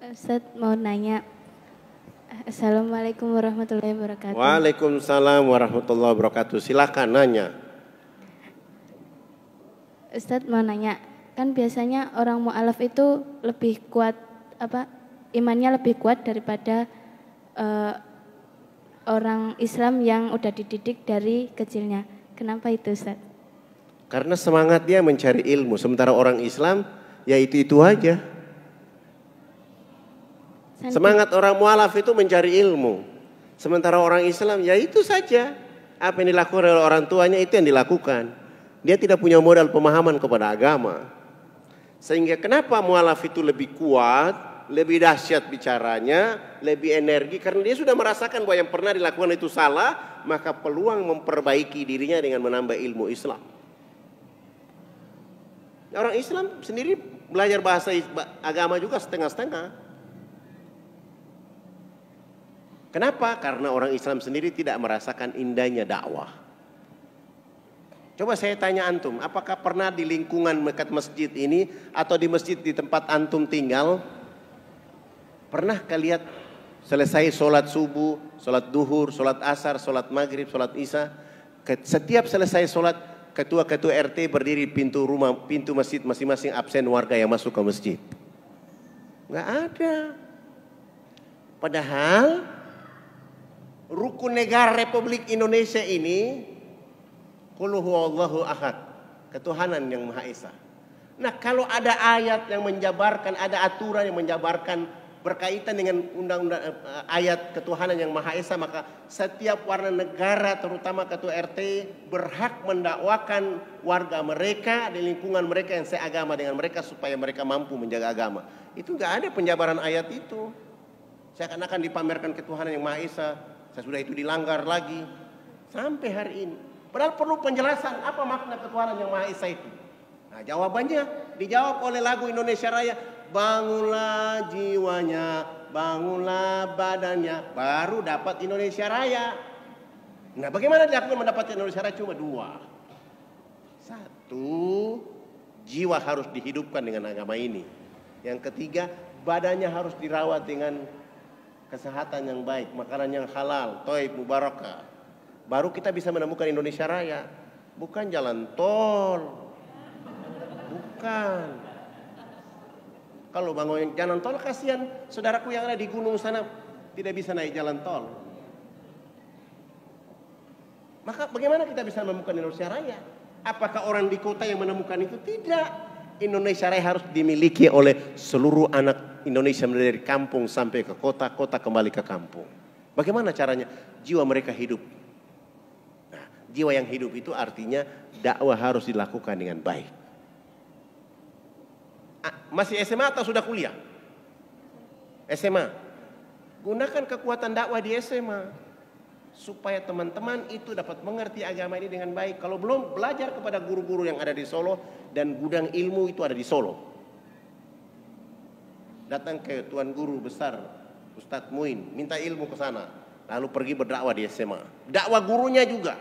Ustadz mau nanya. Assalamualaikum warahmatullahi wabarakatuh. Waalaikumsalam warahmatullahi wabarakatuh. Silakan nanya. Ustadz mau nanya, kan biasanya orang mu'alaf itu lebih kuat, imannya lebih kuat daripada orang Islam yang udah dididik dari kecilnya. Kenapa itu, Ustadz? Karena semangat dia mencari ilmu, sementara orang Islam ya itu aja. Semangat orang mualaf itu mencari ilmu, sementara orang Islam ya itu saja. Apa yang dilakukan oleh orang tuanya itu yang dilakukan. Dia tidak punya modal pemahaman kepada agama. Sehingga kenapa mualaf itu lebih kuat, lebih dahsyat bicaranya, lebih energi, karena dia sudah merasakan bahwa yang pernah dilakukan itu salah, maka peluang memperbaiki dirinya dengan menambah ilmu Islam. Orang Islam sendiri belajar bahasa agama juga setengah-setengah. Kenapa? Karena orang Islam sendiri tidak merasakan indahnya dakwah. Coba saya tanya antum, apakah pernah di lingkungan dekat masjid ini atau di masjid di tempat antum tinggal, pernah lihat selesai sholat subuh, sholat duhur, sholat asar, sholat maghrib, sholat isya, setiap selesai sholat ketua-ketua RT berdiri pintu rumah, pintu masjid masing-masing, absen warga yang masuk ke masjid? Nggak ada. Padahal rukun negara Republik Indonesia ini Qul huwallahu ahad, ketuhanan yang Maha Esa. Nah, kalau ada ayat yang menjabarkan, ada aturan yang menjabarkan berkaitan dengan undang-undang ayat ketuhanan yang Maha Esa, maka setiap warga negara terutama ketua RT berhak mendakwakan warga mereka di lingkungan mereka yang seagama dengan mereka supaya mereka mampu menjaga agama. Itu enggak ada penjabaran ayat itu. Seakan-akan dipamerkan ketuhanan yang Maha Esa. Sesudah itu dilanggar lagi sampai hari ini. Padahal perlu penjelasan apa makna ketuhanan yang Maha Esa itu. Nah, jawabannya dijawab oleh lagu Indonesia Raya. Bangunlah jiwanya, bangunlah badannya, baru dapat Indonesia Raya. Nah, bagaimana dia akan mendapatkan Indonesia Raya? Cuma dua. Satu, jiwa harus dihidupkan dengan agama ini. Yang ketiga, badannya harus dirawat dengan kesehatan yang baik, makanan yang halal, thayyib, mubarakah. Baru kita bisa menemukan Indonesia Raya. Bukan jalan tol. Bukan. Kalau bangun jalan tol, kasihan saudaraku yang ada di gunung sana tidak bisa naik jalan tol. Maka bagaimana kita bisa menemukan Indonesia Raya? Apakah orang di kota yang menemukan itu? Tidak. Indonesia Raya harus dimiliki oleh seluruh anak Indonesia dari kampung sampai ke kota, kota kembali ke kampung. Bagaimana caranya? Jiwa mereka hidup. Nah, jiwa yang hidup itu artinya dakwah harus dilakukan dengan baik. Masih SMA atau sudah kuliah? SMA. Gunakan kekuatan dakwah di SMA supaya teman-teman itu dapat mengerti agama ini dengan baik. Kalau belum, belajar kepada guru-guru yang ada di Solo, dan gudang ilmu itu ada di Solo. Datang ke tuan guru besar Ustadz Muin, minta ilmu ke sana, lalu pergi berdakwah di SMA. Dakwah gurunya juga.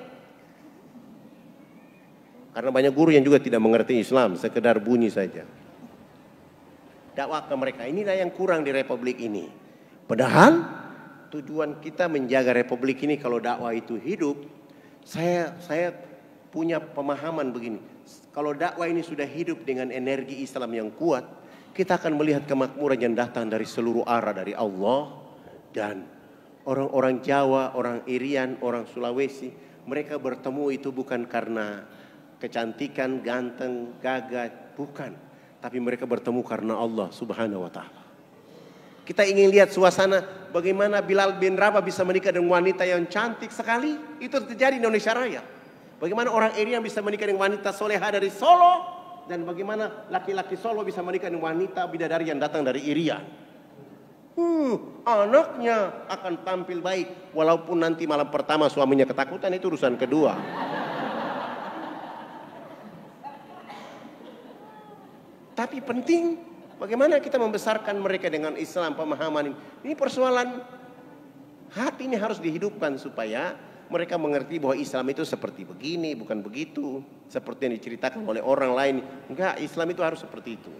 Karena banyak guru yang juga tidak mengerti Islam, sekedar bunyi saja. Dakwah ke mereka, inilah yang kurang di Republik ini. Padahal tujuan kita menjaga Republik ini kalau dakwah itu hidup. Saya punya pemahaman begini. Kalau dakwah ini sudah hidup dengan energi Islam yang kuat, kita akan melihat kemakmuran yang datang dari seluruh arah dari Allah. Dan orang-orang Jawa, orang Irian, orang Sulawesi, mereka bertemu itu bukan karena kecantikan, ganteng, gagah, bukan. Tapi mereka bertemu karena Allah Subhanahu wa ta'ala. Kita ingin lihat suasana bagaimana Bilal bin Rabah bisa menikah dengan wanita yang cantik sekali. Itu terjadi di Indonesia Raya. Bagaimana orang Irian bisa menikah dengan wanita soleha dari Solo. Dan bagaimana laki-laki Solo bisa menikah dengan wanita bidadari yang datang dari Irian. Anaknya akan tampil baik. Walaupun nanti malam pertama suaminya ketakutan, itu urusan kedua. Tapi penting bagaimana kita membesarkan mereka dengan Islam, pemahaman ini. Ini persoalan hati, ini harus dihidupkan supaya mereka mengerti bahwa Islam itu seperti begini, bukan begitu. Seperti yang diceritakan oleh orang lain. Enggak, Islam itu harus seperti itu.